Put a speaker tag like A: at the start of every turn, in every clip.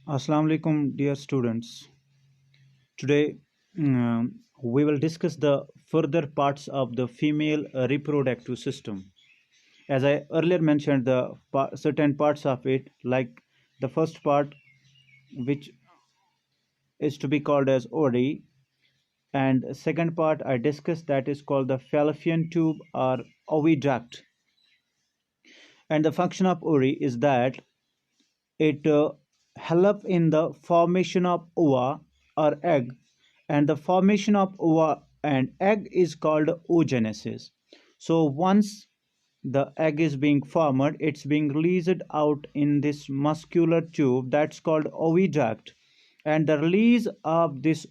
A: Assalamu alaikum, dear students. Today, we will discuss the further parts of the female reproductive system. As I earlier mentioned, the certain parts of it, like the first part, which is to be called as ovary, and second part I discussed that is called the fallopian tube or oviduct. And the function of ovary is that it help in the formation of ova or egg, and the formation of ova and egg is called oogenesis. So once the egg is being formed, it's being released out in this muscular tube that's called oviduct, and the release of this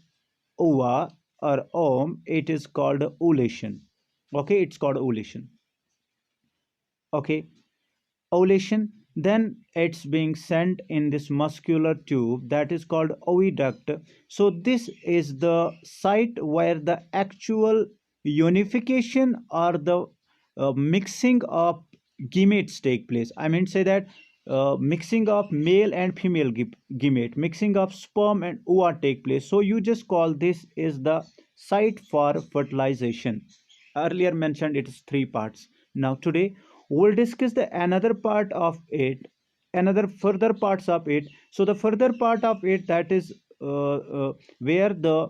A: ova or ovum, it is called ovulation. Okay, it's called ovulation. Okay, ovulation, then it's being sent in this muscular tube that is called oviduct. So this is the site where the actual unification or the mixing of gametes take place. I mean say that mixing of male and female gamete, mixing of sperm and ova take place. So you just call this is the site for fertilization. Earlier mentioned it is three parts. Now today we'll discuss the another part of it, another further parts of it. So the further part of it, that is where the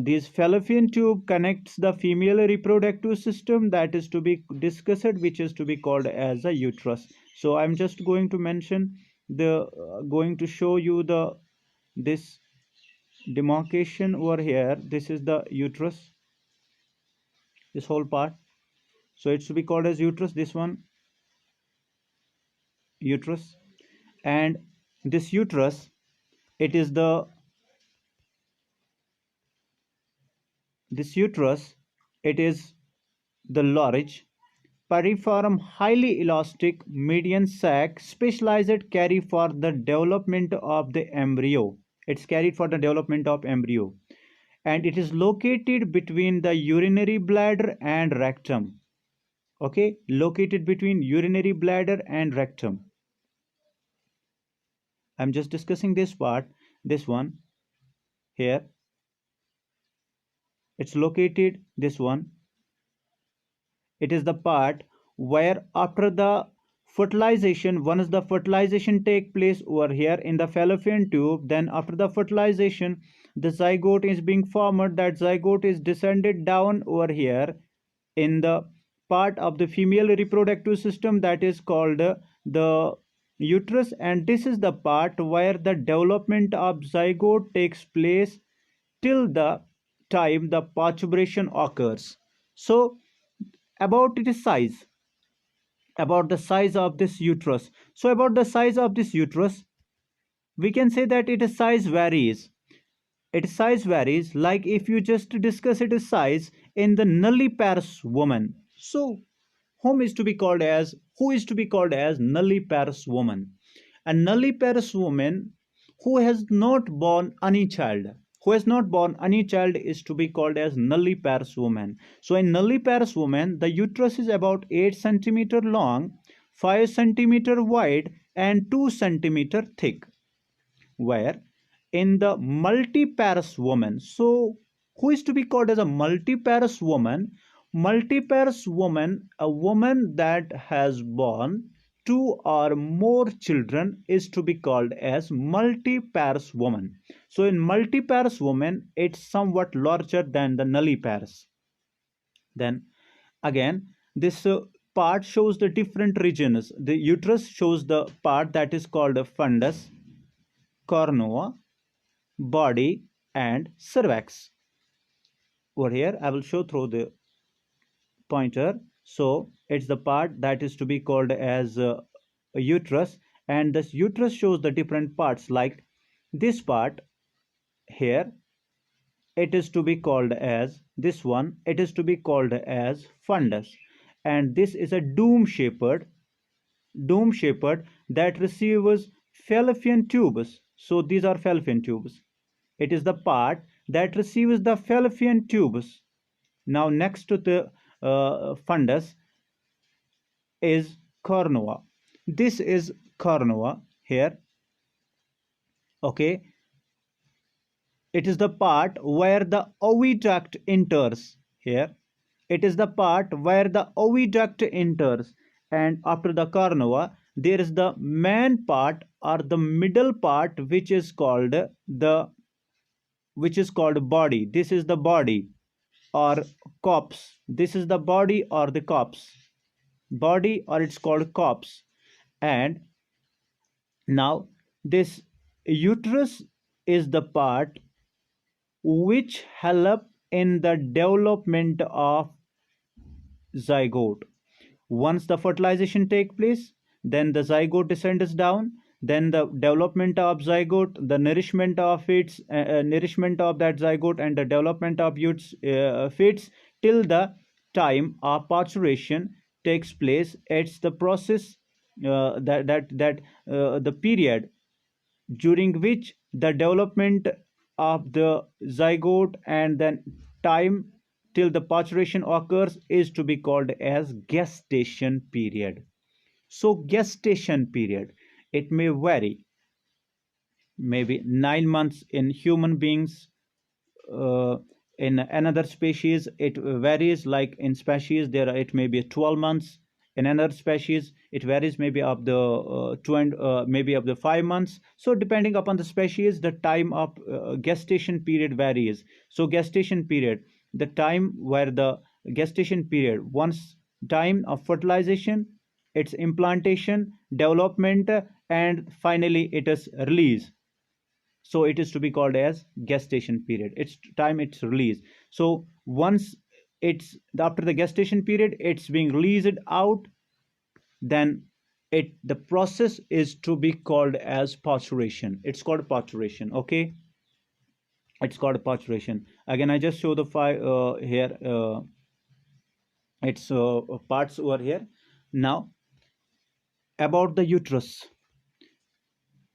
A: this fallopian tube connects the female reproductive system, that is to be discussed, which is to be called as a uterus. So I'm just going to mention the going to show you the this demarcation over here. This is the uterus, this whole part. So it's to be called as uterus, this one, uterus. And this uterus, it is the this uterus, it is the large piriform highly elastic median sac specialized carry for the development of the embryo. It's carried for the development of embryo, and it is located between the urinary bladder and rectum. Okay, located between urinary bladder and rectum. I'm just discussing this part, this one here. It's located, this one, it is the part where after the fertilization, once the fertilization take place over here in the fallopian tube, then after the fertilization the zygote is being formed. That zygote is descended down over here in the part of the female reproductive system that is called the uterus, and this is the part where the development of zygote takes place till the time the parturition occurs. So about its size, about the size of this uterus. So about the size of this uterus, we can say that its size varies. Its size varies, like if you just discuss its size in the nulliparous woman. So who is to be called as nulliparous woman? A nulliparous woman who has not born any child, who has not born any child, is to be called as nulliparous woman. So in nulliparous woman, the uterus is about 8 centimeter long, 5 centimeter wide, and 2 centimeter thick. Where in the multiparous woman, so who is to be called as a multiparous woman? Multiparous woman, a woman that has born two or more children, is to be called as multiparous woman. So in multiparous woman, it's somewhat larger than the nulliparous. Then again, this part shows the different regions. The uterus shows the part that is called a fundus, cornua, body, and cervix. Over here I will show through the pointer. So it's the part that is to be called as a uterus, and this uterus shows the different parts, like this part here, it is to be called as this one, it is to be called as fundus, and this is a dome shaped that receives fallopian tubes. So these are fallopian tubes. It is the part that receives the fallopian tubes. Now next to the fundus is cornua. This is cornua here. Okay, it is the part where the oviduct enters. Here it is the part where the oviduct enters, and after the cornua there is the main part or the middle part, which is called body. This is the body or corpse. This is the body or the corpse. Body, or it's called corpse. And now this uterus is the part which help in the development of zygote. Once the fertilization take place, then the zygote descends down. Then the development of zygote, the nourishment of that zygote, and the development of its feeds till the time of parturition takes place. It's the process, the period during which the development of the zygote and then time till the parturition occurs is to be called as gestation period. So gestation period, it may vary, maybe 9 months in human beings. uh, in another species it varies, like in species there it may be 12 months. In another species it varies, maybe of the two and maybe of the 5 months. So depending upon the species, the time of gestation period varies. So gestation period, the time where the gestation period, once time of fertilization, its implantation, development, and finally it is release. So it is to be called as gestation period. It's time it's released. So once it's after the gestation period it's being released out, then it the process is to be called as parturition. It's called parturition. Okay, it's called parturition. Again, I just show the five here. It's parts over here. Now about the uterus.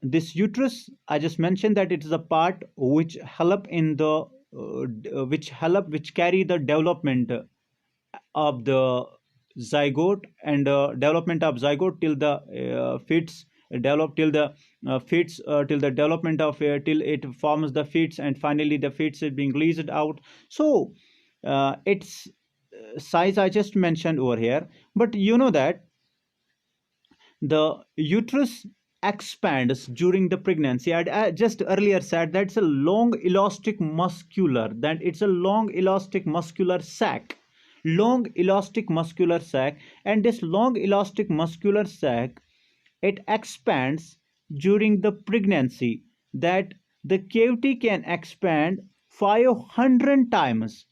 A: This uterus, I just mentioned that it is a part which help in the which carry the development of the zygote, and development of zygote till the fetus develop, till the fetus till the development of till it forms the fetus, and finally the fetus is being released out. So its size I just mentioned over here, but you know that the uterus expands during the pregnancy. I just earlier said that it's a long elastic muscular, that it's a long elastic muscular sac. Long elastic muscular sac, and this long elastic muscular sac, it expands during the pregnancy, that the cavity can expand 500 times.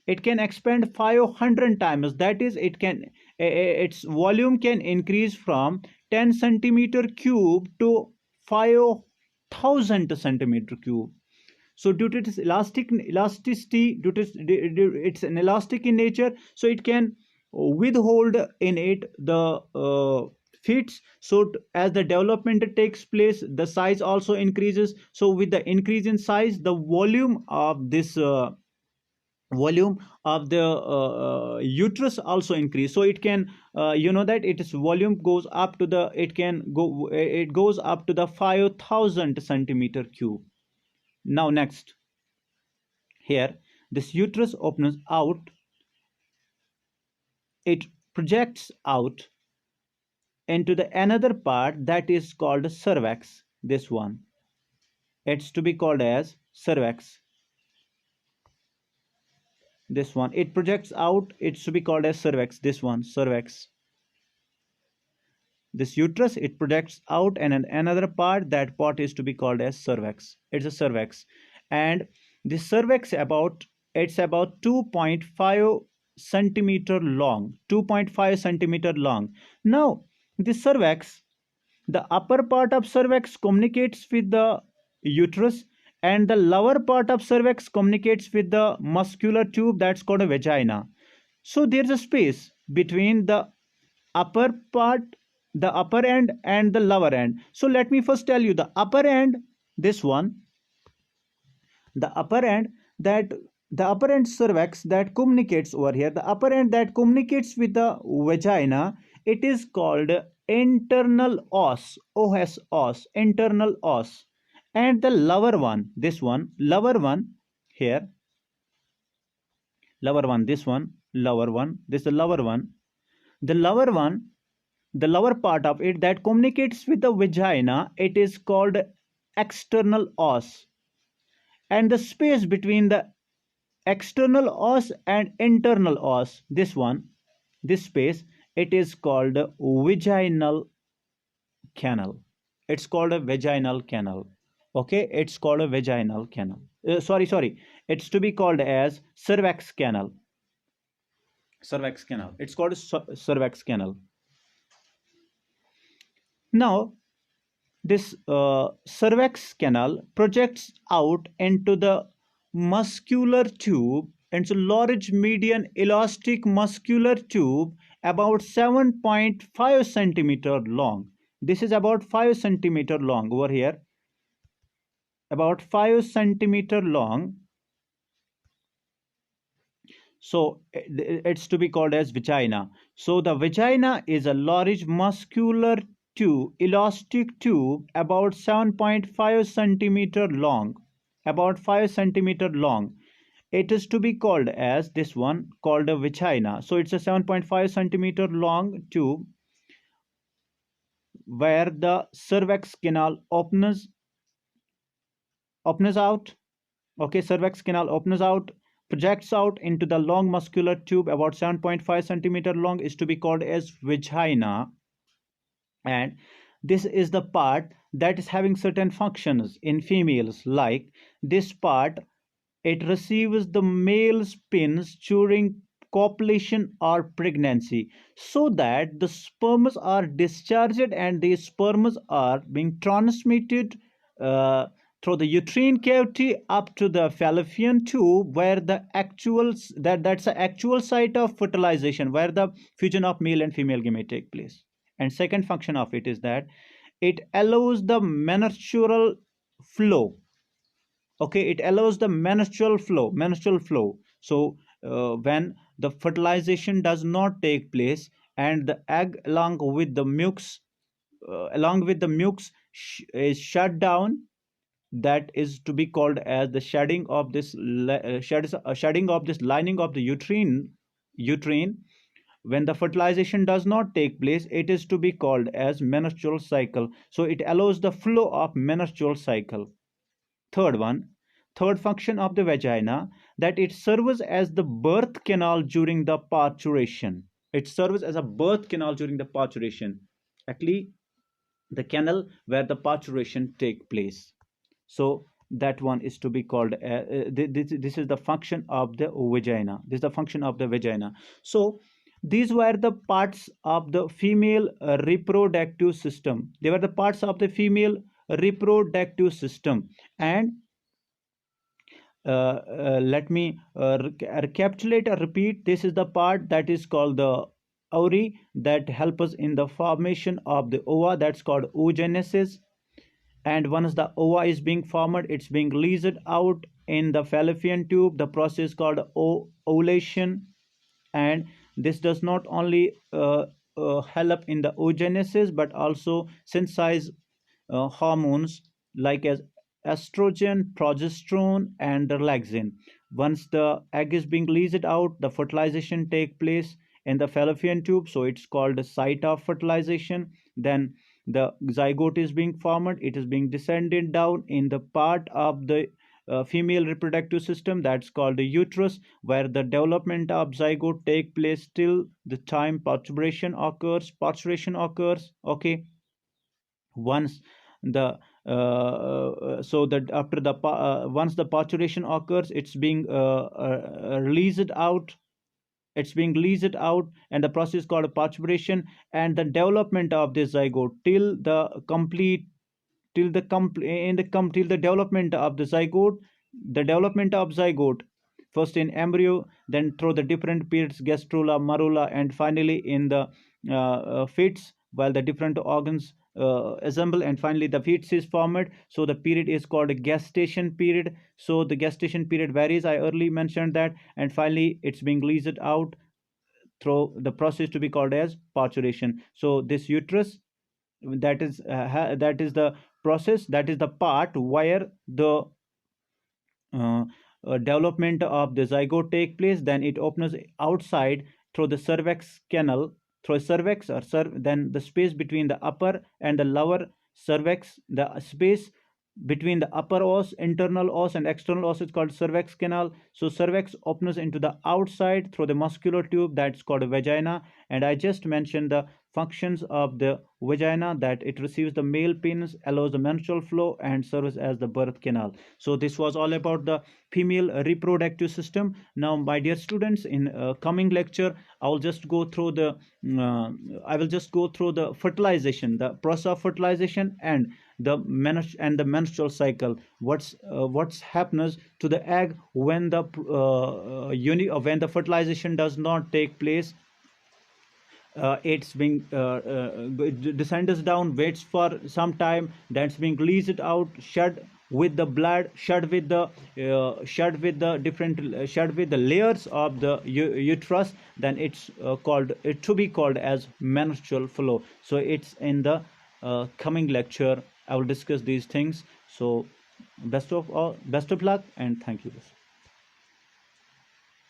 A: It can expand 500 times, that is it can its volume can increase from 10 centimeter cube to 5,000 centimeter cube. So due to its elasticity, due to it's an elastic in nature, so it can withhold in it the fits. So as the development takes place, the size also increases. So with the increase in size, the volume of the uterus also increase. So it can you know that its volume goes up to the it goes up to the 5,000 centimeter cube. Now next, here this uterus opens out, it projects out into the another part that is called cervix. This one, it's to be called as cervix. This one, it projects out, it's to be called as cervix. This one, cervix. This uterus, it projects out, and another part, that part is to be called as cervix. It's a cervix. And the cervix it's about 2.5 centimeter long. 2.5 centimeter long. Now the cervix, the upper part of cervix communicates with the uterus, and the lower part of cervix communicates with the muscular tube, that's called a vagina. So there's a space between the upper part, the upper end, and the lower end. So let me first tell you the upper end. This one, the upper end, that the upper end cervix that communicates over here, the upper end that communicates with the vagina, it is called internal os, os, internal os. and the lower one, this one, lower one here, lower one, this one, lower one, this is the lower one, the lower one, the lower part of it that communicates with the vagina, it is called external os, and the space between the external os and internal os, this one, this space, it is called vaginal canal. It's called a vaginal canal. Okay, it's called a vaginal canal. Sorry, it's to be called as cervix canal. Cervix canal, it's called cervix canal. Now this cervix canal projects out into the muscular tube, and it's a large median elastic muscular tube about 7.5 centimeter long. This is about 5 centimeter long over here, about 5 centimeter long. So it's to be called as vagina. So the vagina is a large muscular tube, elastic tube about 7.5 centimeter long, about 5 centimeter long. It is to be called as this one, called a vagina. So it's a 7.5 centimeter long tube where the cervix canal opens out. Okay, cervix canal opens out, projects out into the long muscular tube about 7.5 centimeter long, is to be called as vagina. And this is the part that is having certain functions in females, like this part, it receives the male spins during copulation or pregnancy, so that the sperms are discharged and these sperms are being transmitted through the uterine cavity up to the fallopian tube, where the actual that's the actual site of fertilization, where the fusion of male and female gamete take place. And second function of it is that it allows the menstrual flow. Okay, it allows the menstrual flow. So when the fertilization does not take place and the egg along with the mucus is shut down, that is to be called as the shedding of this shedding of this lining of the uterine. When the fertilization does not take place, it is to be called as menstrual cycle. So it allows the flow of menstrual cycle. Third one, third function of the vagina, that it serves as the birth canal during the parturition. It serves as a birth canal during the parturition, actually the canal where the parturition take place. So that one is to be called this is the function of the vagina. This is the function of the vagina. So these were the parts of the female reproductive system. They were the parts of the female reproductive system. And let me recapitulate or repeat. This is the part that is called the ovary, that help us in the formation of the ova, that's called oogenesis. And once the ova is being formed, it's being released out in the fallopian tube, the process called ovulation. And this does not only help in the oogenesis but also synthesize hormones like as estrogen, progesterone, and relaxin. Once the egg is being released out, the fertilization take place in the fallopian tube, so it's called the site of fertilization. Then the zygote is being formed, it is being descended down in the part of the female reproductive system, that's called the uterus, where the development of zygote take place till the time parturition occurs. Okay, once the so that after the once the parturition occurs, it's being released out, and the process called parturition, and the development of this zygote till the complete till the till the development of the zygote. The development of zygote, first in embryo, then through the different periods, gastrula, marula, and finally in the fetus, while the different organs assemble, and finally the fetus is formed. So the period is called a gestation period. So the gestation period varies, I earlier mentioned that, and finally it's being released out through the process to be called as parturition. So this uterus that is the process, that is the part where the uh, development of the zygote take place. Then it opens outside through the cervix canal, through cervix or then the space between the upper and the lower cervix, the space between the upper os, internal os and external os is called cervix canal. So cervix opens into the outside through the muscular tube, that's called a vagina. And I just mentioned the functions of the vagina, that it receives the male penis, allows the menstrual flow, and serves as the birth canal. So this was all about the female reproductive system. Now, my dear students, in coming lecture, uh, I will just go through the fertilization, the process of fertilization, and the menstrual cycle. What's happens to the egg when the when the fertilization does not take place. It's being descends down, waits for some time, that's being released out, shed with the blood, shed with the different shed with the layers of the uterus. Then it's called it to be called as menstrual flow. So it's in the coming lecture I will discuss these things. So best of luck, and thank you.